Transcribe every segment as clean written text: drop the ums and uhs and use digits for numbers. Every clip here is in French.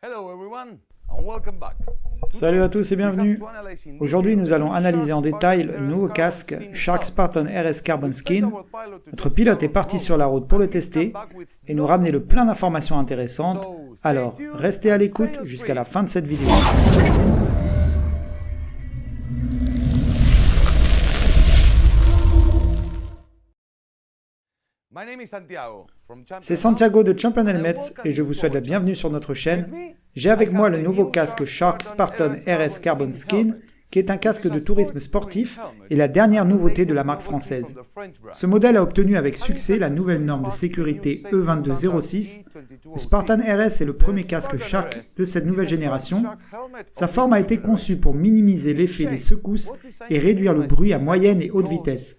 Hello everyone and welcome back. Salut à tous et bienvenue. Aujourd'hui, nous allons analyser en détail le nouveau casque Shark Spartan RS Carbon Skin. Notre pilote est parti sur la route pour le tester et nous ramener le plein d'informations intéressantes. Alors, restez à l'écoute jusqu'à la fin de cette vidéo. C'est Santiago de Champion Helmets et je vous souhaite la bienvenue sur notre chaîne. J'ai avec moi le nouveau casque Shark Spartan RS Carbon Skin, qui est un casque de tourisme sportif et la dernière nouveauté de la marque française. Ce modèle a obtenu avec succès la nouvelle norme de sécurité E2206. Le Spartan RS est le premier casque Shark de cette nouvelle génération. Sa forme a été conçue pour minimiser l'effet des secousses et réduire le bruit à moyenne et haute vitesse.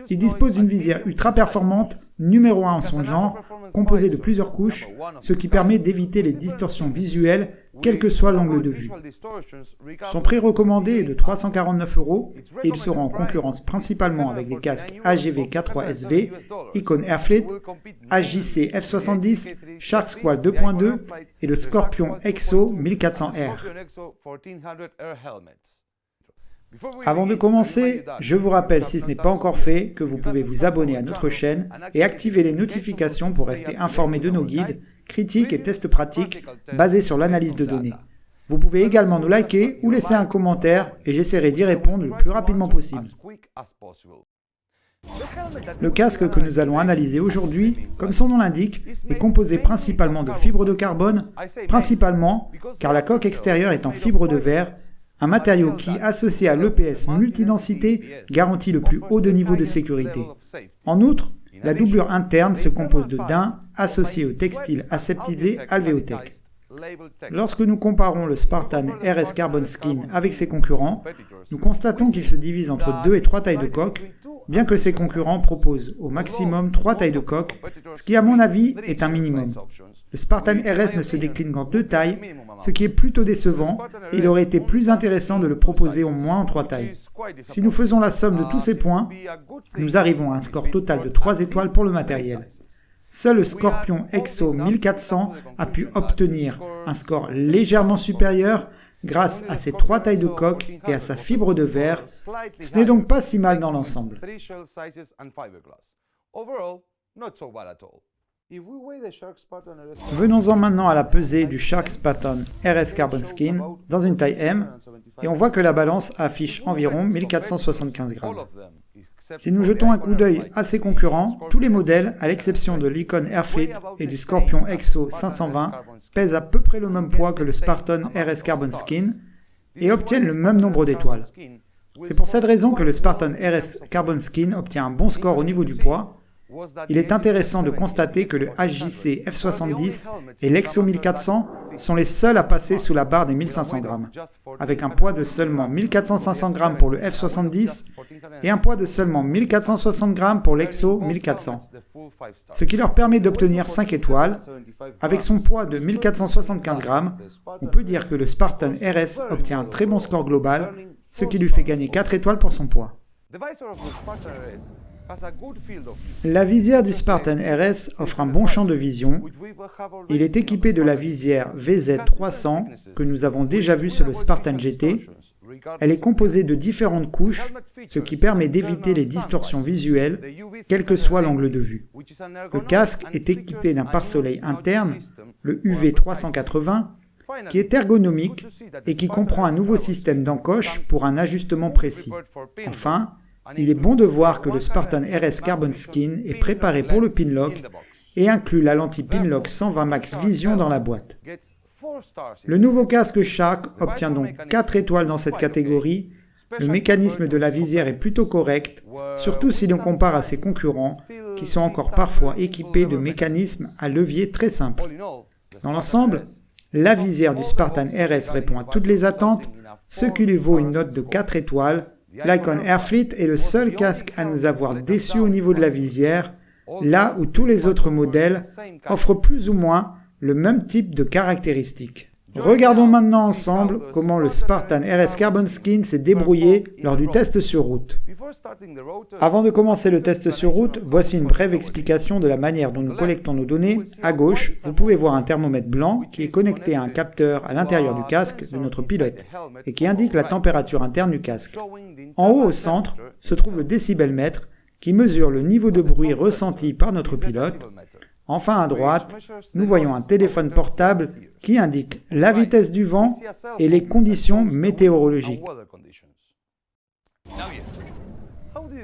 Il dispose d'une visière ultra performante, numéro 1 en son genre, composée de plusieurs couches, ce qui permet d'éviter les distorsions visuelles, quel que soit l'angle de vue. Son prix recommandé est de 349 € et il sera en concurrence principalement avec des casques AGV K3SV, Icon Airfleet, HJC F70, Shark Squall 2.2 et le Scorpion EXO 1400R. Avant de commencer, je vous rappelle, si ce n'est pas encore fait, que vous pouvez vous abonner à notre chaîne et activer les notifications pour rester informé de nos guides, critiques et tests pratiques basés sur l'analyse de données. Vous pouvez également nous liker ou laisser un commentaire et j'essaierai d'y répondre le plus rapidement possible. Le casque que nous allons analyser aujourd'hui, comme son nom l'indique, est composé principalement de fibres de carbone, principalement car la coque extérieure est en fibre de verre, un matériau qui, associé à l'EPS multidensité, garantit le plus haut de niveau de sécurité. En outre, la doublure interne se compose de daim associé au textile aseptisé Alvéotech. Lorsque nous comparons le Spartan RS Carbon Skin avec ses concurrents, nous constatons qu'il se divise entre 2 et 3 tailles de coque, bien que ses concurrents proposent au maximum 3 tailles de coque, ce qui à mon avis est un minimum. Le Spartan RS ne se décline qu'en 2 tailles, ce qui est plutôt décevant, et il aurait été plus intéressant de le proposer au moins en 3 tailles. Si nous faisons la somme de tous ces points, nous arrivons à un score total de 3 étoiles pour le matériel. Seul le Scorpion EXO 1400 a pu obtenir un score légèrement supérieur grâce à ses 3 tailles de coque et à sa fibre de verre. Ce n'est donc pas si mal dans l'ensemble. Venons-en maintenant à la pesée du Shark Spartan RS Carbon Skin dans une taille M et on voit que la balance affiche environ 1475 grammes. Si nous jetons un coup d'œil à ses concurrents, tous les modèles, à l'exception de l'Icon Airfleet et du Scorpion EXO 520, pèsent à peu près le même poids que le Spartan RS Carbon Skin et obtiennent le même nombre d'étoiles. C'est pour cette raison que le Spartan RS Carbon Skin obtient un bon score au niveau du poids. Il est intéressant de constater que le HJC F70 et l'EXO 1400 sont les seuls à passer sous la barre des 1500 grammes, avec un poids de seulement 1400 grammes pour le F70 et un poids de seulement 1460 grammes pour l'EXO 1400, ce qui leur permet d'obtenir 5 étoiles. Avec son poids de 1475 grammes, on peut dire que le Spartan RS obtient un très bon score global, ce qui lui fait gagner 4 étoiles pour son poids. La visière du Spartan RS offre un bon champ de vision. Il est équipé de la visière VZ300 que nous avons déjà vue sur le Spartan GT. Elle est composée de différentes couches, ce qui permet d'éviter les distorsions visuelles, quel que soit l'angle de vue. Le casque est équipé d'un pare-soleil interne, le UV380, qui est ergonomique et qui comprend un nouveau système d'encoche pour un ajustement précis. Enfin, il est bon de voir que le Spartan RS Carbon Skin est préparé pour le Pinlock et inclut la lentille Pinlock 120 Max Vision dans la boîte. Le nouveau casque Shark obtient donc 4 étoiles dans cette catégorie. Le mécanisme de la visière est plutôt correct, surtout si l'on compare à ses concurrents qui sont encore parfois équipés de mécanismes à levier très simples. Dans l'ensemble, la visière du Spartan RS répond à toutes les attentes, ce qui lui vaut une note de 4 étoiles. L'Icon Airfleet est le seul casque à nous avoir déçus au niveau de la visière, là où tous les autres modèles offrent plus ou moins le même type de caractéristiques. Regardons maintenant ensemble comment le Spartan RS Carbon Skin s'est débrouillé lors du test sur route. Avant de commencer le test sur route, voici une brève explication de la manière dont nous collectons nos données. À gauche, vous pouvez voir un thermomètre blanc qui est connecté à un capteur à l'intérieur du casque de notre pilote et qui indique la température interne du casque. En haut au centre se trouve le décibelmètre qui mesure le niveau de bruit ressenti par notre pilote. Enfin, à droite, nous voyons un téléphone portable qui indique la vitesse du vent et les conditions météorologiques.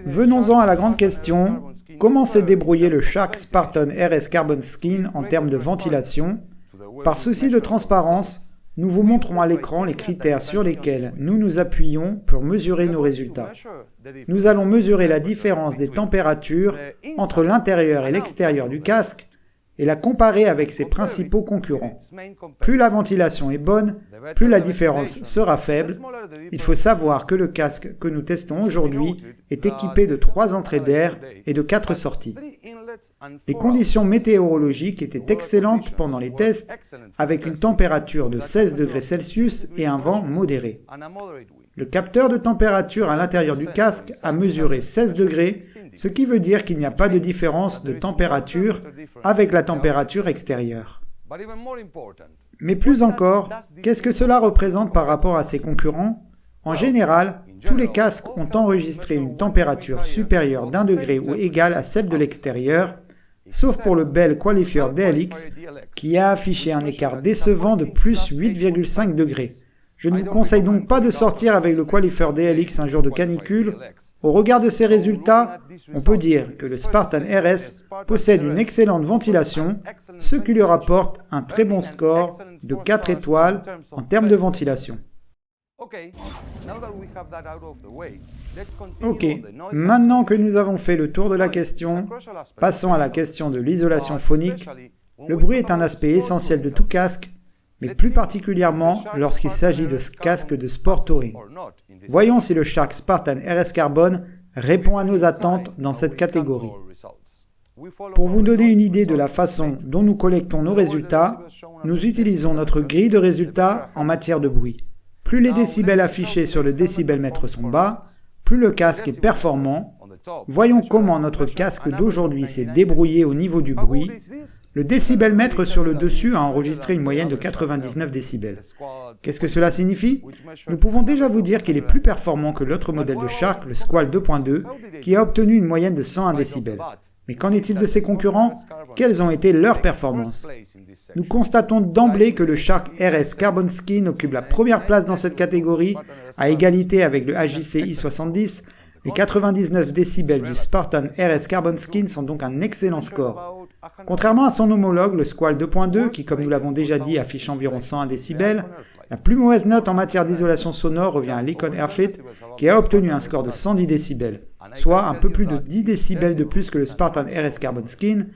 Venons-en à la grande question, comment s'est débrouillé le Shark Spartan RS Carbon Skin en termes de ventilation? Par souci de transparence, nous vous montrons à l'écran les critères sur lesquels nous nous appuyons pour mesurer nos résultats. Nous allons mesurer la différence des températures entre l'intérieur et l'extérieur du casque et la comparer avec ses principaux concurrents. Plus la ventilation est bonne, plus la différence sera faible. Il faut savoir que le casque que nous testons aujourd'hui est équipé de 3 entrées d'air et de 4 sorties. Les conditions météorologiques étaient excellentes pendant les tests, avec une température de 16 degrés Celsius et un vent modéré. Le capteur de température à l'intérieur du casque a mesuré 16 degrés, ce qui veut dire qu'il n'y a pas de différence de température avec la température extérieure. Mais plus encore, qu'est-ce que cela représente par rapport à ses concurrents? En général, tous les casques ont enregistré une température supérieure d'1 degré ou égale à celle de l'extérieur, sauf pour le Bell Qualifier DLX, qui a affiché un écart décevant de plus 8,5 degrés. Je ne vous conseille donc pas de sortir avec le Qualifier DLX un jour de canicule. Au regard de ces résultats, on peut dire que le Spartan RS possède une excellente ventilation, ce qui lui rapporte un très bon score de 4 étoiles en termes de ventilation. Ok, maintenant que nous avons fait le tour de la question, passons à la question de l'isolation phonique. Le bruit est un aspect essentiel de tout casque, mais plus particulièrement lorsqu'il s'agit de casques de sport touring. Voyons si le Shark Spartan RS Carbon répond à nos attentes dans cette catégorie. Pour vous donner une idée de la façon dont nous collectons nos résultats, nous utilisons notre grille de résultats en matière de bruit. Plus les décibels affichés sur le décibelmètre sont bas, plus le casque est performant. Voyons comment notre casque d'aujourd'hui s'est débrouillé au niveau du bruit. Le décibelmètre sur le dessus a enregistré une moyenne de 99 décibels. Qu'est-ce que cela signifie? Nous pouvons déjà vous dire qu'il est plus performant que l'autre modèle de Shark, le Squall 2.2, qui a obtenu une moyenne de 101 décibels. Mais qu'en est-il de ses concurrents? Quelles ont été leurs performances? Nous constatons d'emblée que le Shark RS Carbon Skin occupe la première place dans cette catégorie, à égalité avec le HJC i70. Les 99 décibels du Spartan RS Carbon Skin sont donc un excellent score. Contrairement à son homologue, le Squall 2.2, qui comme nous l'avons déjà dit affiche environ 101 décibels, la plus mauvaise note en matière d'isolation sonore revient à l'Icon Airfleet, qui a obtenu un score de 110 décibels, soit un peu plus de 10 décibels de plus que le Spartan RS Carbon Skin,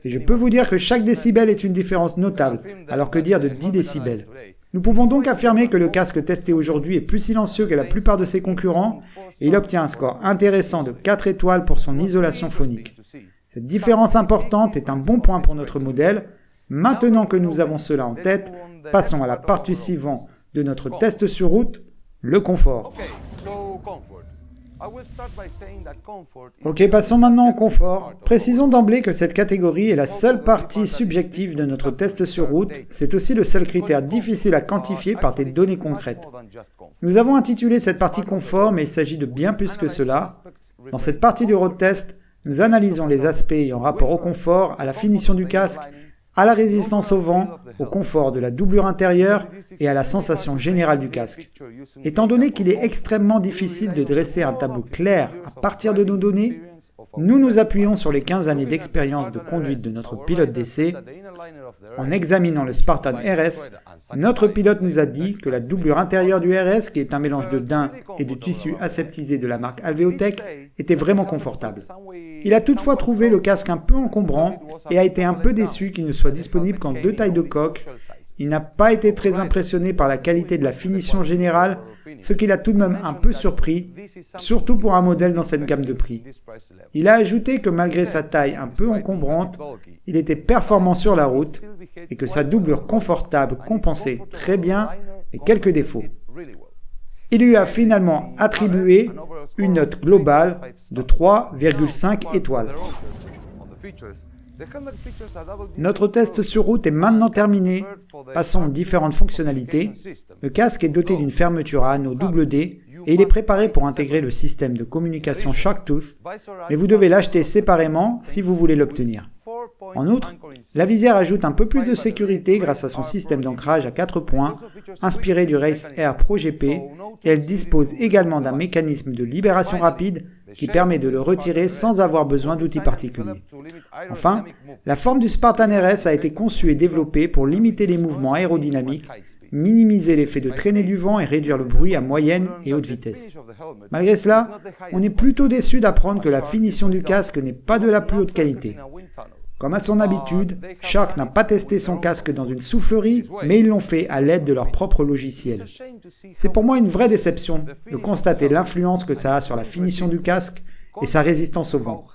et je peux vous dire que chaque décibel est une différence notable, alors que dire de 10 décibels. Nous pouvons donc affirmer que le casque testé aujourd'hui est plus silencieux que la plupart de ses concurrents, et il obtient un score intéressant de 4 étoiles pour son isolation phonique. Cette différence importante est un bon point pour notre modèle. Maintenant que nous avons cela en tête, passons à la partie suivante de notre test sur route, le confort. Ok, passons maintenant au confort. Précisons d'emblée que cette catégorie est la seule partie subjective de notre test sur route. C'est aussi le seul critère difficile à quantifier par des données concrètes. Nous avons intitulé cette partie confort, mais il s'agit de bien plus que cela. Dans cette partie du road test, nous analysons les aspects ayant rapport au confort, à la finition du casque, à la résistance au vent, au confort de la doublure intérieure et à la sensation générale du casque. Étant donné qu'il est extrêmement difficile de dresser un tableau clair à partir de nos données, nous nous appuyons sur les 15 années d'expérience de conduite de notre pilote d'essai. En examinant le Spartan RS, notre pilote nous a dit que la doublure intérieure du RS, qui est un mélange de daim et de tissu aseptisé de la marque Alveotech, était vraiment confortable. Il a toutefois trouvé le casque un peu encombrant et a été un peu déçu qu'il ne soit disponible qu'en 2 tailles de coque. Il n'a pas été très impressionné par la qualité de la finition générale, ce qui l'a tout de même un peu surpris, surtout pour un modèle dans cette gamme de prix. Il a ajouté que malgré sa taille un peu encombrante, il était performant sur la route et que sa doublure confortable compensait très bien les quelques défauts. Il lui a finalement attribué une note globale de 3,5 étoiles. Notre test sur route est maintenant terminé. Passons aux différentes fonctionnalités. Le casque est doté d'une fermeture à anneau double D et il est préparé pour intégrer le système de communication Sharktooth, mais vous devez l'acheter séparément si vous voulez l'obtenir. En outre, la visière ajoute un peu plus de sécurité grâce à son système d'ancrage à 4 points, inspiré du Race Air Pro GP, et elle dispose également d'un mécanisme de libération rapide qui permet de le retirer sans avoir besoin d'outils particuliers. Enfin, la forme du Spartan RS a été conçue et développée pour limiter les mouvements aérodynamiques, minimiser l'effet de traînée du vent et réduire le bruit à moyenne et haute vitesse. Malgré cela, on est plutôt déçu d'apprendre que la finition du casque n'est pas de la plus haute qualité. Comme à son habitude, Shark n'a pas testé son casque dans une soufflerie, mais ils l'ont fait à l'aide de leur propre logiciel. C'est pour moi une vraie déception de constater l'influence que ça a sur la finition du casque et sa résistance au vent.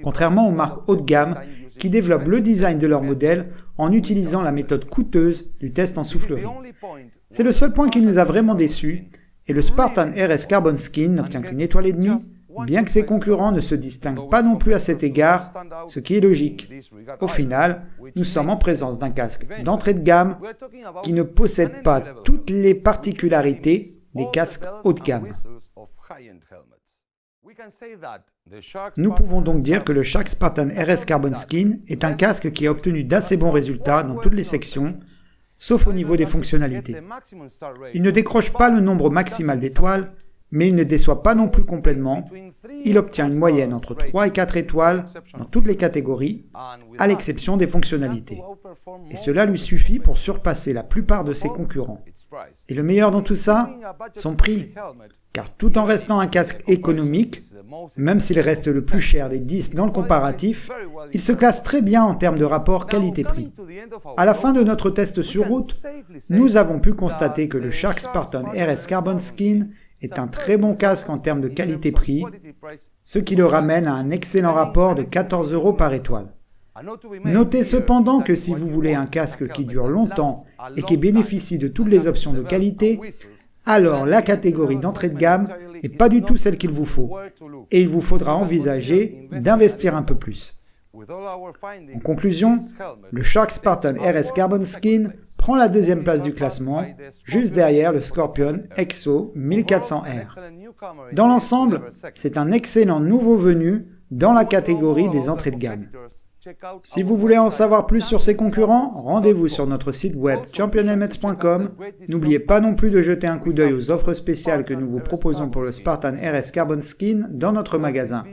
Contrairement aux marques haut de gamme qui développent le design de leur modèle en utilisant la méthode coûteuse du test en soufflerie. C'est le seul point qui nous a vraiment déçus, et le Spartan RS Carbon Skin n'obtient qu'une étoile et demie, bien que ses concurrents ne se distinguent pas non plus à cet égard, ce qui est logique. Au final, nous sommes en présence d'un casque d'entrée de gamme qui ne possède pas toutes les particularités des casques haut de gamme. Nous pouvons donc dire que le Shark Spartan RS Carbon Skin est un casque qui a obtenu d'assez bons résultats dans toutes les sections, sauf au niveau des fonctionnalités. Il ne décroche pas le nombre maximal d'étoiles, mais il ne déçoit pas non plus complètement. Il obtient une moyenne entre 3 et 4 étoiles dans toutes les catégories, à l'exception des fonctionnalités. Et cela lui suffit pour surpasser la plupart de ses concurrents. Et le meilleur dans tout ça, son prix. Car tout en restant un casque économique, même s'il reste le plus cher des 10 dans le comparatif, il se classe très bien en termes de rapport qualité-prix. À la fin de notre test sur route, nous avons pu constater que le Shark Spartan RS Carbon Skin est un très bon casque en termes de qualité-prix, ce qui le ramène à un excellent rapport de 14 € par étoile. Notez cependant que si vous voulez un casque qui dure longtemps et qui bénéficie de toutes les options de qualité, alors la catégorie d'entrée de gamme n'est pas du tout celle qu'il vous faut, et il vous faudra envisager d'investir un peu plus. En conclusion, le Shark Spartan RS Carbon Skin prend la deuxième place du classement, juste derrière le Scorpion EXO 1400R. Dans l'ensemble, c'est un excellent nouveau venu dans la catégorie des entrées de gamme. Si vous voulez en savoir plus sur ses concurrents, rendez-vous sur notre site web championhelmets.com. N'oubliez pas non plus de jeter un coup d'œil aux offres spéciales que nous vous proposons pour le Spartan RS Carbon Skin dans notre magasin.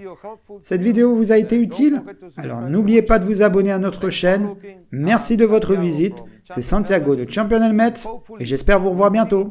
Cette vidéo vous a été utile? Alors n'oubliez pas de vous abonner à notre chaîne. Merci de votre visite. C'est Santiago de Champion Helmets et j'espère vous revoir bientôt.